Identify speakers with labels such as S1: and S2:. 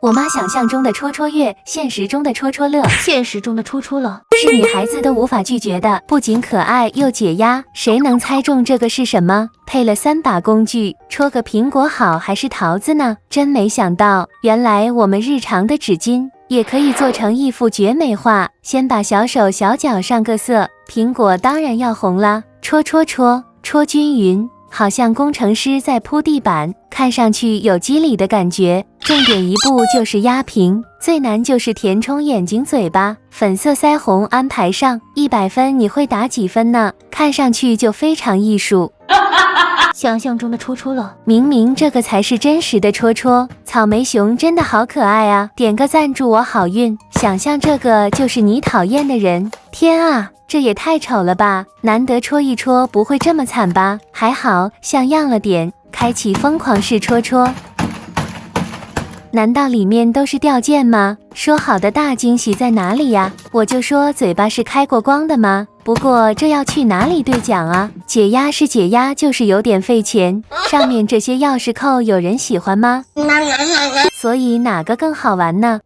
S1: 我妈想象中的戳戳乐，现实中的戳戳乐，
S2: 现实中的戳戳乐
S1: 是女孩子都无法拒绝的，不仅可爱又解压。谁能猜中这个是什么？配了3把工具，戳个苹果好还是桃子呢？真没想到，原来我们日常的纸巾也可以做成一幅绝美画。先把小手小脚上个色，苹果当然要红啦，戳戳戳，戳均匀。好像工程师在铺地板，看上去有肌理的感觉。重点一步就是压平，最难就是填充眼睛、嘴巴。粉色腮红安排上，100分你会打几分呢？看上去就非常艺术。
S2: 想象中的戳戳乐，
S1: 明明这个才是真实的戳戳。草莓熊真的好可爱啊！点个赞祝我好运。想象这个就是你讨厌的人。天啊！这也太丑了吧！难得戳一戳，不会这么惨吧？还好像样了点。开启疯狂式戳戳，难道里面都是吊件吗？说好的大惊喜在哪里呀？我就说嘴巴是开过光的吗？不过这要去哪里兑奖啊？解压是解压，就是有点费钱。上面这些钥匙扣有人喜欢吗？所以哪个更好玩呢？